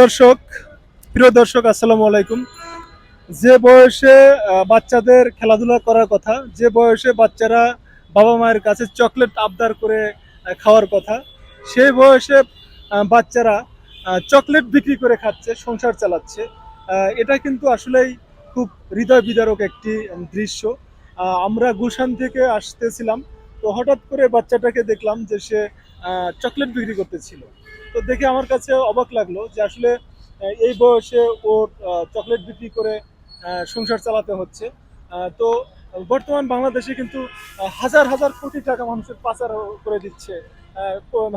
দর্শক প্রিয় দর্শক আসসালামু আলাইকুম। যে বয়সে বাচ্চাদের খেলাধুলা করার কথা, যে বয়সে বাচ্চারা বাবা মায়ের কাছে চকলেট আবদার করে খাওয়ার কথা, সেই বয়সে বাচ্চারা চকলেট বিক্রি করে খাচ্ছে, সংসার চালাচ্ছে। এটা কিন্তু আসলেই খুব হৃদয় বিদারক একটি দৃশ্য। আমরা গুলশান থেকে আসতেছিলাম, তো হঠাৎ করে বাচ্চাটাকে দেখলাম যে সে চকলেট বিক্রি করতেছিল। তো দেখে আমার কাছে অবাক লাগলো যে আসলে এই বয়সে ওর চকলেট বিক্রি করে সংসার চালাতে হচ্ছে। তো বর্তমান বাংলাদেশে কিন্তু হাজার হাজার কোটি টাকা মানুষের পাচার করে দিচ্ছে,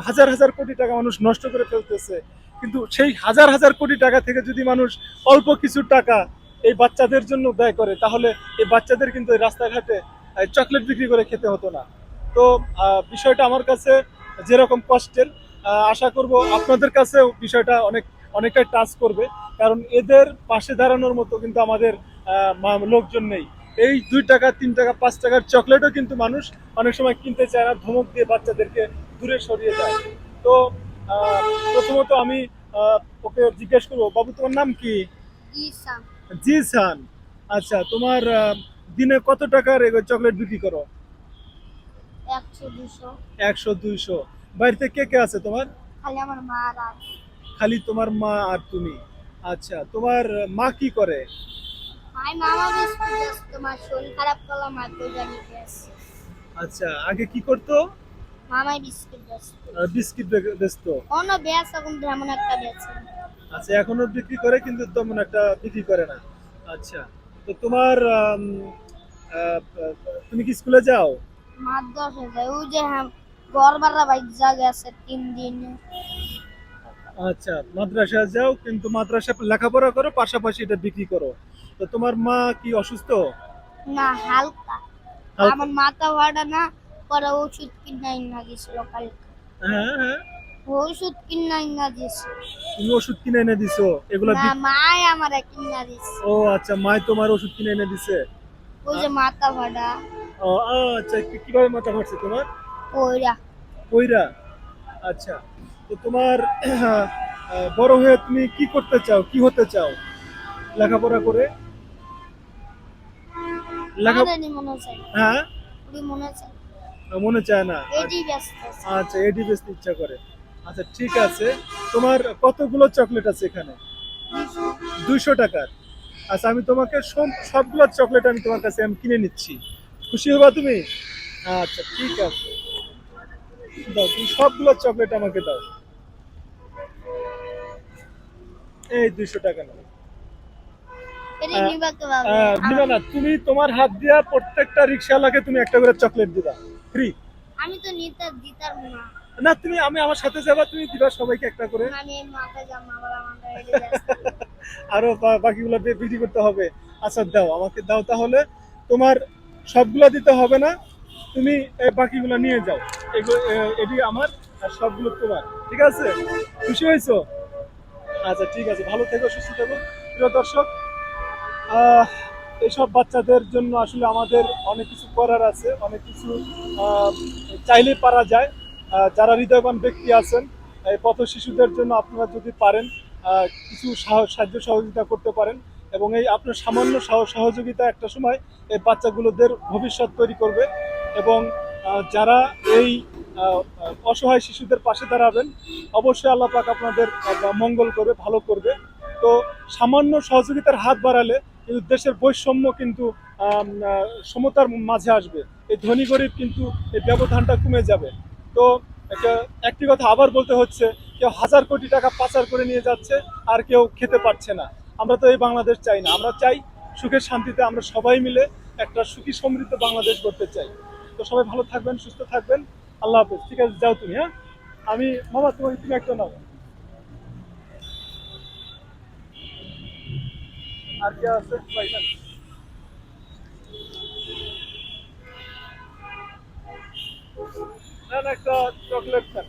হাজার হাজার কোটি টাকা মানুষ নষ্ট করে ফেলতেছে। কিন্তু সেই হাজার হাজার কোটি টাকা থেকে যদি মানুষ অল্প কিছু টাকা এই বাচ্চাদের জন্য ব্যয় করে, তাহলে এই বাচ্চাদের কিন্তু এই রাস্তাঘাটে চকলেট বিক্রি করে খেতে হতো না। তো বিষয়টা আমার কাছে যেরকম কষ্টের, আশা করব আপনাদের কাছেও বিষয়টা অনেকটাই টাচ করবে। কারণ এদের পাশে দাঁড়ানোর মতো কিন্তু আমাদের লোকজন নেই। এই 2 টাকা 3 টাকা 5 টাকার চকলেটও কিন্তু মানুষ অনেক সময় কিনতে চায় না, ধমক দিয়ে বাচ্চাদেরকে দূরে সরিয়ে দেয়। তো আহ, প্রথমত আমি ওকে জিজ্ঞেস করবো, বাবু তোমার নাম কি? জিসান। জিসান। আচ্ছা, তোমার দিনে কত টাকার চকলেট বিক্রি করো? 100 200। 100 200। বাড়িতে কে কে আছে তোমার? খালি আমার মা আর আমি। খালি তোমার মা আর তুমি? আচ্ছা, তোমার মা কি করে? মামা বিস্কুট বেচতো, তোমার শরীর খারাপ করলাম মা তো জানি গেছে। আচ্ছা, আগে কি করতো? মামাই বিস্কুট বেচতো। বিস্কিট বেচতো। অন্য বেচ এখন তেমন একটা বেচে না। আচ্ছা, এখনো বিক্রি করে কিন্তু তেমন একটা বিক্রি করে না। আচ্ছা, তো তোমার আহ, তুমি কি স্কুলে যাও? মাদ্রাসা যায় ওই যে হ্যাঁ, ঘর ভাড়া বাইক যা গেছে 3 দিন। আচ্ছা, মাদ্রাসা যাও, কিন্তু মাদ্রাসা লেখাপড়া করো, পাশাপাশি এটা বিক্রি করো। তো তোমার মা কি অসুস্থ? না, হালকা। হালকা? আমার মাথা ভাড়া না, পরে ওষুধ কিনাই না গেছিল কালকে। হ্যাঁ হ্যাঁ। ওষুধ কিনাই না দিছে। তুমি ওষুধ কিনে এনে দিছো এগুলা না, মাই আমার কিনা দিছে। ও আচ্ছা, মায় তোমার ওষুধ কিনে এনে দিছে। ওই যে মাথা ভাড়া ও আচ্ছা, কিভাবে মাথা ফাটছে তোমার? ওইরা। কইরা। আচ্ছা, তো তোমার বড় হয়ে তুমি কি করতে চাও, কি হতে চাও লেখাপড়া করে? লেখা আমারই মনে চাই। হ্যাঁ, ওরই মনে চাই। মনে চায় না? এটি ব্যস্ত আছে। আচ্ছা, এডি বেচতে ইচ্ছা করে। আচ্ছা, ঠিক আছে। তোমার কতগুলো চকলেট আছে এখানে? 200 টাকার। আচ্ছা, আমি তোমাকে সবগুলো চকলেট আমি তোমার কাছে আমি কিনে নিচ্ছি, খুশি হবা তুমি? আচ্ছা, ঠিক আছে, দাও, তুমি সবগুলো চকলেট আমাকে দাও। এই 200 টাকা নাও। এটি আহ, নিবা কিভাবে? নিবা না, তুমি তোমার হাত দিয়া প্রত্যেকটা রিক্সাওয়ালাকে তুমি একটা করে চকলেট দিবা, ফ্রি। আমি তো নিতে দিতাম না। না, তুমি আমি আমার সাথে যাবা, তুমি দিবা সবাইকে একটা করে। আমি মাথায় যাম আবার আমাদের এটি ব্যস্ত। আরো বাকিগুলো বিক্রি করতে হবে। আচ্ছা, দাও, আমাকে দাও তাহলে। তোমার সবগুলো দিতে হবে না, তুমি এই বাকিগুলো নিয়ে যাও। এগুলো এটি আমার, আর সবগুলো তোমার। ঠিক আছে? খুশি হয়েছো? আচ্ছা, ঠিক আছে, ভালো থেকো, সুস্থ থেকো। প্রিয় দর্শক, আহ, এইসব বাচ্চাদের জন্য আসলে আমাদের অনেক কিছু করার আছে, অনেক কিছু আহ, চাইলে পারা যায়। যারা হৃদয়বান ব্যক্তি আছেন, এই পথ শিশুদের জন্য আপনারা যদি পারেন কিছু সাহায্য সহযোগিতা করতে পারেন, এবং এই আপনার সামান্য সহযোগিতা একটা সময় এই বাচ্চাগুলোদের ভবিষ্যৎ তৈরি করবে। এবং যারা এই অসহায় শিশুদের পাশে দাঁড়াবেন, অবশ্যই আল্লাহ পাক আপনাদের মঙ্গল করবে, ভালো করবে। তো সামান্য সহযোগিতার হাত বাড়ালে কিন্তু দেশের বৈষম্য কিন্তু সমতার মাঝে আসবে। এই ধনী গরিব কিন্তু এই ব্যবধানটা কমে যাবে। তো একটি কথা আবার বলতে হচ্ছে, কেউ হাজার কোটি টাকা পাচার করে নিয়ে যাচ্ছে, আর কেউ খেতে পারছে না। আমরা তো এই বাংলাদেশ চাই না, আমরা চাই সুখের শান্তিতে আমরা সবাই মিলে একটা সুখী সমৃদ্ধ বাংলাদেশ করতে চাই। তো সবাই ভালো থাকবেন, সুস্থ থাকবেন। আল্লাহ হাফেজ। ঠিক আছে, যাও তুমি। হ্যাঁ, আমি মামা তোমাকে তুমি একটা নাও। আর কে আছে ভাইজান? না না, একটা চকলেট খান।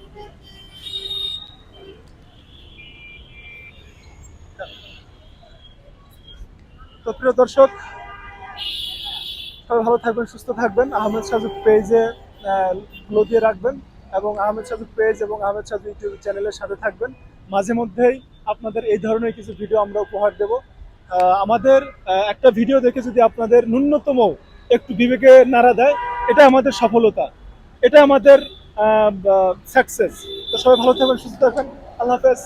তো প্রিয় দর্শক, সবাই ভালো থাকবেন, সুস্থ থাকবেন। আহমেদ সাজুক পেজে ফলো দিয়ে রাখবেন, এবং আহমেদ সাজুক পেজ এবং আহমেদ সাজুক ইউটিউব চ্যানেলের সাথে থাকবেন। মাঝে মধ্যেই আপনাদের এই ধরনের কিছু ভিডিও আমরা উপহার দেব। আমাদের একটা ভিডিও দেখে যদি আপনাদের ন্যূনতম একটু বিবেকে নাড়া দেয়, এটা আমাদের সফলতা, এটা আমাদের সাকসেস। তো সবাই ভালো থাকবেন, সুস্থ থাকবেন। আল্লাহ হাফেজ।